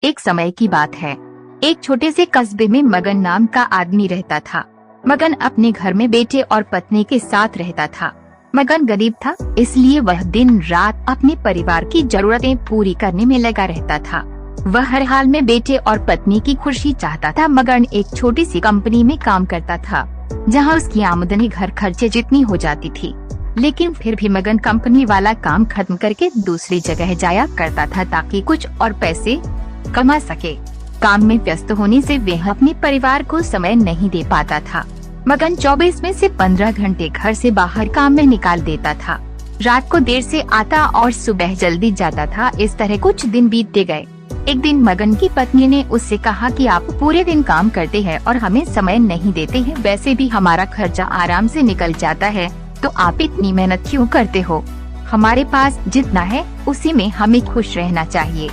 एक समय की बात है। एक छोटे से कस्बे में मगन नाम का आदमी रहता था। मगन अपने घर में बेटे और पत्नी के साथ रहता था। मगन गरीब था, इसलिए वह दिन रात अपने परिवार की जरूरतें पूरी करने में लगा रहता था। वह हर हाल में बेटे और पत्नी की खुशी चाहता था। मगन एक छोटी सी कंपनी में काम करता था, जहां उसकी आमदनी घर खर्चे जितनी हो जाती थी। लेकिन फिर भी मगन कंपनी वाला काम खत्म करके दूसरी जगह जाया करता था ताकि कुछ और पैसे कमा सके। काम में व्यस्त होने से वह अपने परिवार को समय नहीं दे पाता था। मगन 24 में से 15 घंटे घर से बाहर काम में निकाल देता था। रात को देर से आता और सुबह जल्दी जाता था। इस तरह कुछ दिन बीतते गए। एक दिन मगन की पत्नी ने उससे कहा कि आप पूरे दिन काम करते हैं और हमें समय नहीं देते हैं। वैसे भी हमारा खर्चा आराम से निकल जाता है, तो आप इतनी मेहनत क्यों करते हो? हमारे पास जितना है उसी में हमें खुश रहना चाहिए।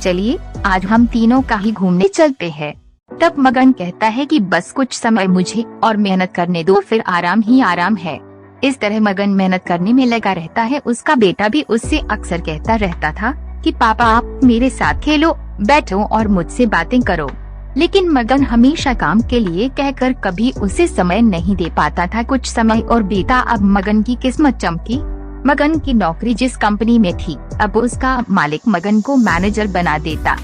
चलिए आज हम तीनों कहीं घूमने चलते हैं। तब मगन कहता है कि बस कुछ समय मुझे और मेहनत करने दो, फिर आराम ही आराम है। इस तरह मगन मेहनत करने में लगा रहता है। उसका बेटा भी उससे अक्सर कहता रहता था कि पापा आप मेरे साथ खेलो, बैठो और मुझसे बातें करो। लेकिन मगन हमेशा काम के लिए कहकर कभी उसे समय नहीं दे पाता था। कुछ समय और बीता। अब मगन की किस्मत चमकी। मगन की नौकरी जिस कंपनी में थी, अब उसका मालिक मगन को मैनेजर बना देता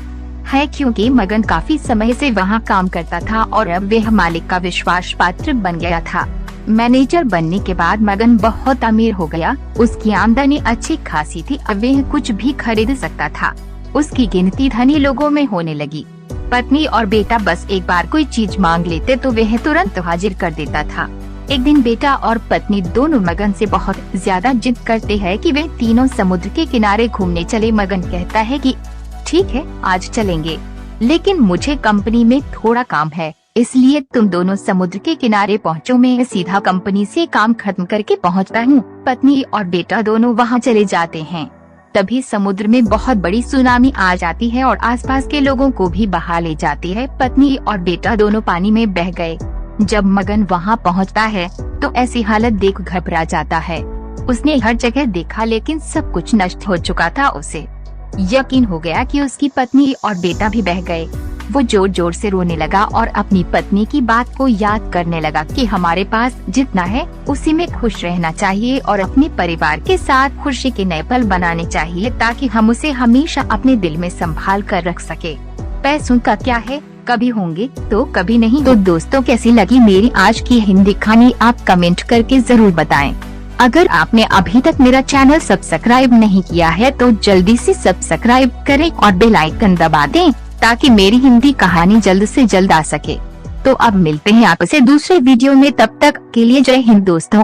है, क्योंकि मगन काफी समय से वहां काम करता था और अब वह मालिक का विश्वास पात्र बन गया था। मैनेजर बनने के बाद मगन बहुत अमीर हो गया। उसकी आमदनी अच्छी खासी थी। अब वह कुछ भी खरीद सकता था। उसकी गिनती धनी लोगों में होने लगी। पत्नी और बेटा बस एक बार कोई चीज मांग लेते तो वह तुरंत हाजिर कर देता था। एक दिन बेटा और पत्नी दोनों मगन से बहुत ज्यादा जिद करते हैं कि वे तीनों समुद्र के किनारे घूमने चले। मगन कहता है कि ठीक है, आज चलेंगे, लेकिन मुझे कंपनी में थोड़ा काम है, इसलिए तुम दोनों समुद्र के किनारे पहुँचो। मैं सीधा कंपनी से काम खत्म करके पहुँचता हूँ। पत्नी और बेटा दोनों वहाँ चले जाते हैं। तभी समुद्र में बहुत बड़ी सुनामी आ जाती है और आसपास के लोगों को भी बहा ले जाती है। पत्नी और बेटा दोनों पानी में बह गए। जब मगन वहाँ पहुँचता है तो ऐसी हालत देख घबरा जाता है। उसने हर जगह देखा, लेकिन सब कुछ नष्ट हो चुका था। उसे यकीन हो गया कि उसकी पत्नी और बेटा भी बह गए। वो जोर जोर से रोने लगा और अपनी पत्नी की बात को याद करने लगा कि हमारे पास जितना है उसी में खुश रहना चाहिए और अपने परिवार के साथ खुशी के नए पल बनाने चाहिए, ताकि हम उसे हमेशा अपने दिल में संभाल कर रख सके। पैसों का क्या है, कभी होंगे तो कभी नहीं। तो दोस्तों, कैसी लगी मेरी आज की हिंदी कहानी, आप कमेंट करके जरूर बताएं। अगर आपने अभी तक मेरा चैनल सब्सक्राइब नहीं किया है तो जल्दी से सब्सक्राइब करें और बेल आइकन दबा दें, ताकि मेरी हिंदी कहानी जल्द से जल्द आ सके। तो अब मिलते हैं आपसे दूसरे वीडियो में। तब तक के लिए जय हिंद दोस्तों।